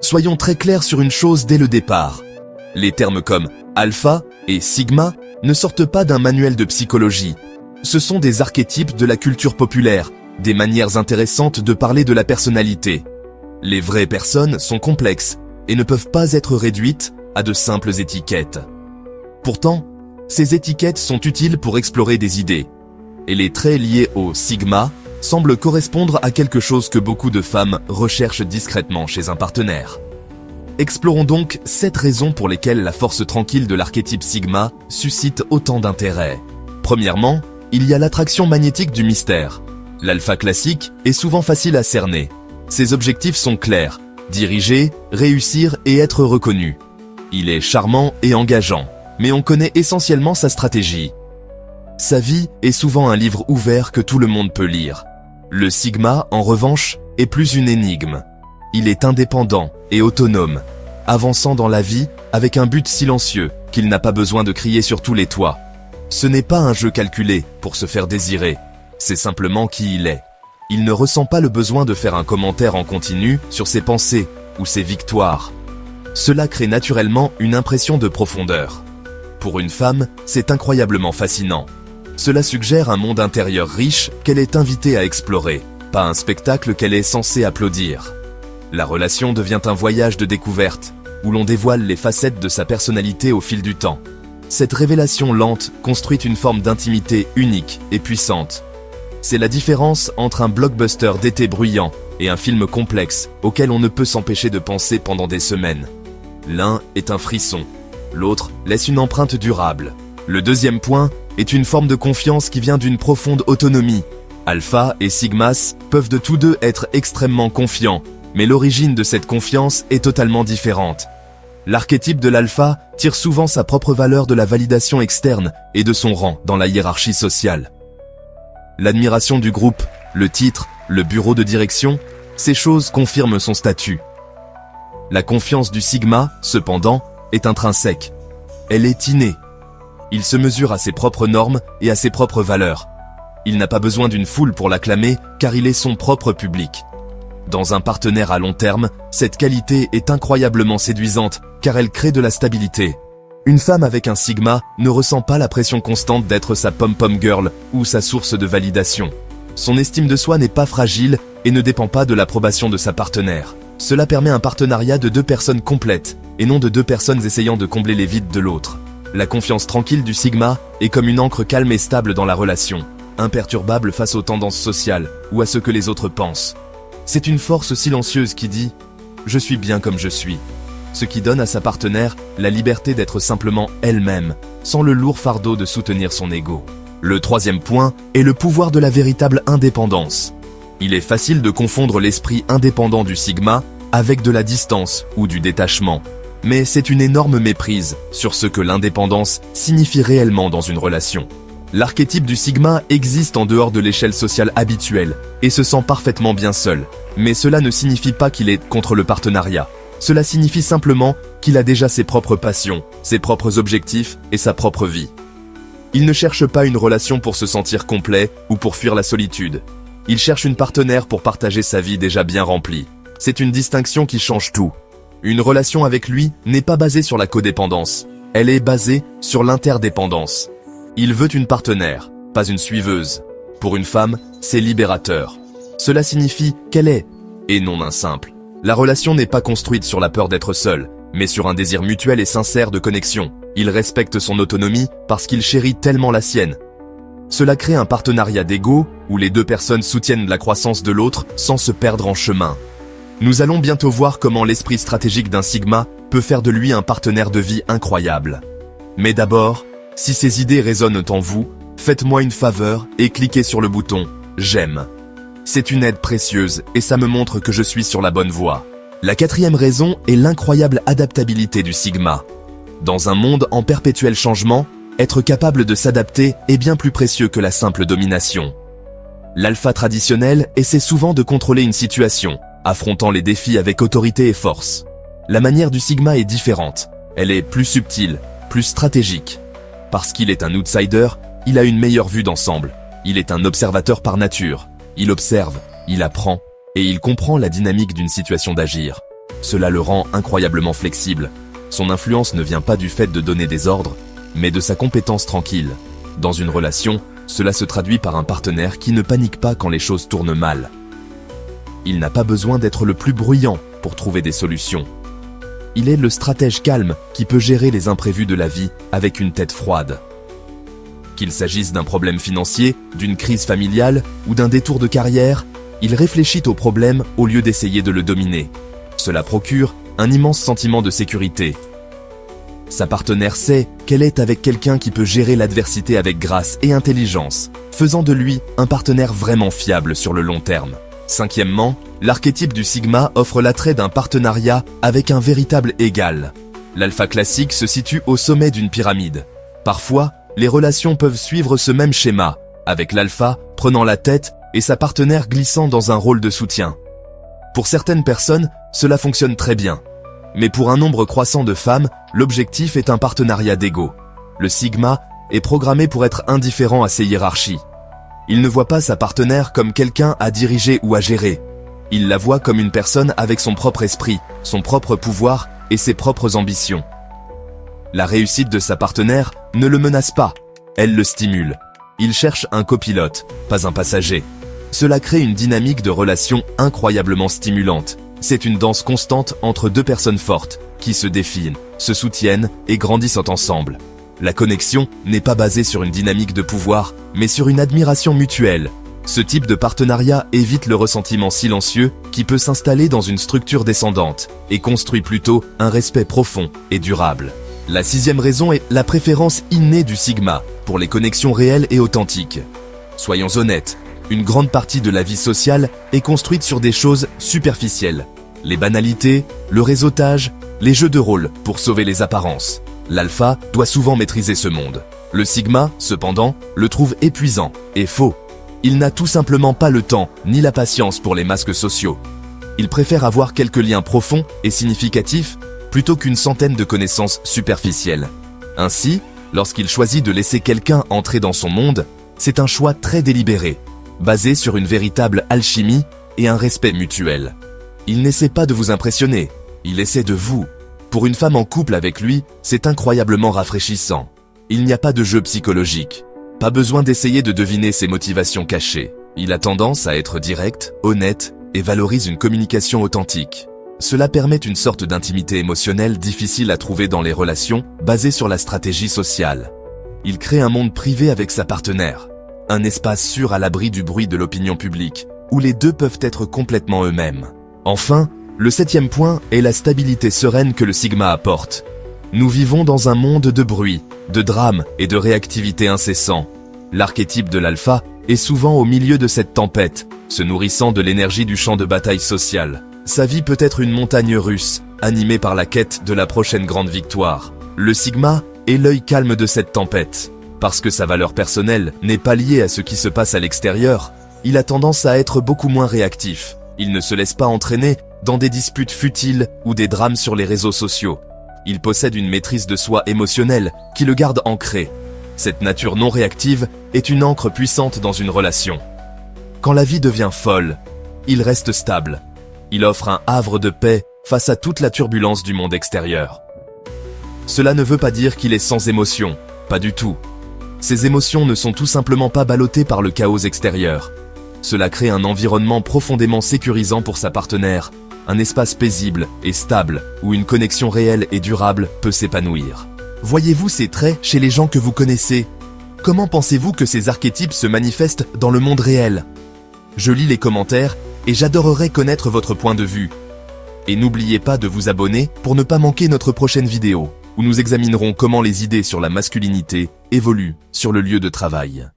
Soyons très clairs sur une chose dès le départ. Les termes comme alpha et sigma ne sortent pas d'un manuel de psychologie. Ce sont des archétypes de la culture populaire, des manières intéressantes de parler de la personnalité. Les vraies personnes sont complexes et ne peuvent pas être réduites à de simples étiquettes. Pourtant, ces étiquettes sont utiles pour explorer des idées. Et les traits liés au sigma semblent correspondre à quelque chose que beaucoup de femmes recherchent discrètement chez un partenaire. Explorons donc 7 raisons pour lesquelles la force tranquille de l'archétype sigma suscite autant d'intérêt. Premièrement, il y a l'attraction magnétique du mystère. L'alpha classique est souvent facile à cerner. Ses objectifs sont clairs: diriger, réussir et être reconnu. Il est charmant et engageant, mais on connaît essentiellement sa stratégie. Sa vie est souvent un livre ouvert que tout le monde peut lire. Le sigma, en revanche, est plus une énigme. Il est indépendant et autonome, avançant dans la vie avec un but silencieux qu'il n'a pas besoin de crier sur tous les toits. Ce n'est pas un jeu calculé pour se faire désirer, c'est simplement qui il est. Il ne ressent pas le besoin de faire un commentaire en continu sur ses pensées ou ses victoires. Cela crée naturellement une impression de profondeur. Pour une femme, c'est incroyablement fascinant. Cela suggère un monde intérieur riche qu'elle est invitée à explorer, pas un spectacle qu'elle est censée applaudir. La relation devient un voyage de découverte, où l'on dévoile les facettes de sa personnalité au fil du temps. Cette révélation lente construit une forme d'intimité unique et puissante. C'est la différence entre un blockbuster d'été bruyant et un film complexe auquel on ne peut s'empêcher de penser pendant des semaines. L'un est un frisson, l'autre laisse une empreinte durable. Le deuxième point est une forme de confiance qui vient d'une profonde autonomie. Alpha et Sigmas peuvent de tous deux être extrêmement confiants, mais l'origine de cette confiance est totalement différente. L'archétype de l'alpha tire souvent sa propre valeur de la validation externe et de son rang dans la hiérarchie sociale. L'admiration du groupe, le titre, le bureau de direction, ces choses confirment son statut. La confiance du sigma, cependant, est intrinsèque. Elle est innée. Il se mesure à ses propres normes et à ses propres valeurs. Il n'a pas besoin d'une foule pour l'acclamer car il est son propre public. Dans un partenaire à long terme, cette qualité est incroyablement séduisante car elle crée de la stabilité. Une femme avec un sigma ne ressent pas la pression constante d'être sa pom-pom girl ou sa source de validation. Son estime de soi n'est pas fragile et ne dépend pas de l'approbation de sa partenaire. Cela permet un partenariat de 2 personnes complètes et non de 2 personnes essayant de combler les vides de l'autre. La confiance tranquille du sigma est comme une ancre calme et stable dans la relation, imperturbable face aux tendances sociales ou à ce que les autres pensent. C'est une force silencieuse qui dit « Je suis bien comme je suis », ce qui donne à sa partenaire la liberté d'être simplement elle-même, sans le lourd fardeau de soutenir son ego. Le troisième point est le pouvoir de la véritable indépendance. Il est facile de confondre l'esprit indépendant du sigma avec de la distance ou du détachement. Mais c'est une énorme méprise sur ce que l'indépendance signifie réellement dans une relation. L'archétype du sigma existe en dehors de l'échelle sociale habituelle et se sent parfaitement bien seul. Mais cela ne signifie pas qu'il est contre le partenariat. Cela signifie simplement qu'il a déjà ses propres passions, ses propres objectifs et sa propre vie. Il ne cherche pas une relation pour se sentir complet ou pour fuir la solitude. Il cherche une partenaire pour partager sa vie déjà bien remplie. C'est une distinction qui change tout. Une relation avec lui n'est pas basée sur la codépendance. Elle est basée sur l'interdépendance. Il veut une partenaire, pas une suiveuse. Pour une femme, c'est libérateur. Cela signifie qu'elle est, et non un simple. La relation n'est pas construite sur la peur d'être seule, mais sur un désir mutuel et sincère de connexion. Il respecte son autonomie parce qu'il chérit tellement la sienne. Cela crée un partenariat d'ego où les 2 personnes soutiennent la croissance de l'autre sans se perdre en chemin. Nous allons bientôt voir comment l'esprit stratégique d'un sigma peut faire de lui un partenaire de vie incroyable. Mais d'abord, si ces idées résonnent en vous, faites-moi une faveur et cliquez sur le bouton « J'aime ». C'est une aide précieuse et ça me montre que je suis sur la bonne voie. La 4e raison est l'incroyable adaptabilité du sigma. Dans un monde en perpétuel changement, être capable de s'adapter est bien plus précieux que la simple domination. L'alpha traditionnel essaie souvent de contrôler une situation, affrontant les défis avec autorité et force. La manière du sigma est différente. Elle est plus subtile, plus stratégique. Parce qu'il est un outsider, il a une meilleure vue d'ensemble. Il est un observateur par nature. Il observe, il apprend, et il comprend la dynamique d'une situation d'agir. Cela le rend incroyablement flexible. Son influence ne vient pas du fait de donner des ordres, mais de sa compétence tranquille. Dans une relation, cela se traduit par un partenaire qui ne panique pas quand les choses tournent mal. Il n'a pas besoin d'être le plus bruyant pour trouver des solutions. Il est le stratège calme qui peut gérer les imprévus de la vie avec une tête froide. Qu'il s'agisse d'un problème financier, d'une crise familiale ou d'un détour de carrière, il réfléchit au problème au lieu d'essayer de le dominer. Cela procure un immense sentiment de sécurité. Sa partenaire sait qu'elle est avec quelqu'un qui peut gérer l'adversité avec grâce et intelligence, faisant de lui un partenaire vraiment fiable sur le long terme. Cinquièmement, l'archétype du Sigma offre l'attrait d'un partenariat avec un véritable égal. L'alpha classique se situe au sommet d'une pyramide. Parfois, les relations peuvent suivre ce même schéma, avec l'alpha prenant la tête et sa partenaire glissant dans un rôle de soutien. Pour certaines personnes, cela fonctionne très bien. Mais pour un nombre croissant de femmes, l'objectif est un partenariat d'ego. Le Sigma est programmé pour être indifférent à ses hiérarchies. Il ne voit pas sa partenaire comme quelqu'un à diriger ou à gérer. Il la voit comme une personne avec son propre esprit, son propre pouvoir et ses propres ambitions. La réussite de sa partenaire ne le menace pas, elle le stimule. Il cherche un copilote, pas un passager. Cela crée une dynamique de relation incroyablement stimulante. C'est une danse constante entre deux personnes fortes, qui se défient, se soutiennent et grandissent ensemble. La connexion n'est pas basée sur une dynamique de pouvoir, mais sur une admiration mutuelle. Ce type de partenariat évite le ressentiment silencieux qui peut s'installer dans une structure descendante et construit plutôt un respect profond et durable. La sixième raison est la préférence innée du Sigma pour les connexions réelles et authentiques. Soyons honnêtes, une grande partie de la vie sociale est construite sur des choses superficielles. Les banalités, le réseautage, les jeux de rôle pour sauver les apparences. L'alpha doit souvent maîtriser ce monde. Le Sigma, cependant, le trouve épuisant et faux. Il n'a tout simplement pas le temps ni la patience pour les masques sociaux. Il préfère avoir quelques liens profonds et significatifs plutôt qu'une centaine de connaissances superficielles. Ainsi, lorsqu'il choisit de laisser quelqu'un entrer dans son monde, c'est un choix très délibéré, basé sur une véritable alchimie et un respect mutuel. Il n'essaie pas de vous impressionner, il essaie de vous. Pour une femme en couple avec lui, c'est incroyablement rafraîchissant. Il n'y a pas de jeu psychologique. Pas besoin d'essayer de deviner ses motivations cachées. Il a tendance à être direct, honnête et valorise une communication authentique. Cela permet une sorte d'intimité émotionnelle difficile à trouver dans les relations, basée sur la stratégie sociale. Il crée un monde privé avec sa partenaire. Un espace sûr à l'abri du bruit de l'opinion publique, où les deux peuvent être complètement eux-mêmes. Enfin, le septième point est la stabilité sereine que le Sigma apporte. Nous vivons dans un monde de bruit, de drame et de réactivité incessant. L'archétype de l'alpha est souvent au milieu de cette tempête, se nourrissant de l'énergie du champ de bataille social. Sa vie peut être une montagne russe, animée par la quête de la prochaine grande victoire. Le Sigma est l'œil calme de cette tempête. Parce que sa valeur personnelle n'est pas liée à ce qui se passe à l'extérieur, il a tendance à être beaucoup moins réactif. Il ne se laisse pas entraîner dans des disputes futiles ou des drames sur les réseaux sociaux. Il possède une maîtrise de soi émotionnelle qui le garde ancré. Cette nature non réactive est une ancre puissante dans une relation. Quand la vie devient folle, il reste stable. Il offre un havre de paix face à toute la turbulence du monde extérieur. Cela ne veut pas dire qu'il est sans émotion, pas du tout. Ses émotions ne sont tout simplement pas ballottées par le chaos extérieur. Cela crée un environnement profondément sécurisant pour sa partenaire, un espace paisible et stable où une connexion réelle et durable peut s'épanouir. Voyez-vous ces traits chez les gens que vous connaissez? Comment pensez-vous que ces archétypes se manifestent dans le monde réel? Je lis les commentaires et j'adorerais connaître votre point de vue. Et n'oubliez pas de vous abonner pour ne pas manquer notre prochaine vidéo, où nous examinerons comment les idées sur la masculinité évoluent sur le lieu de travail.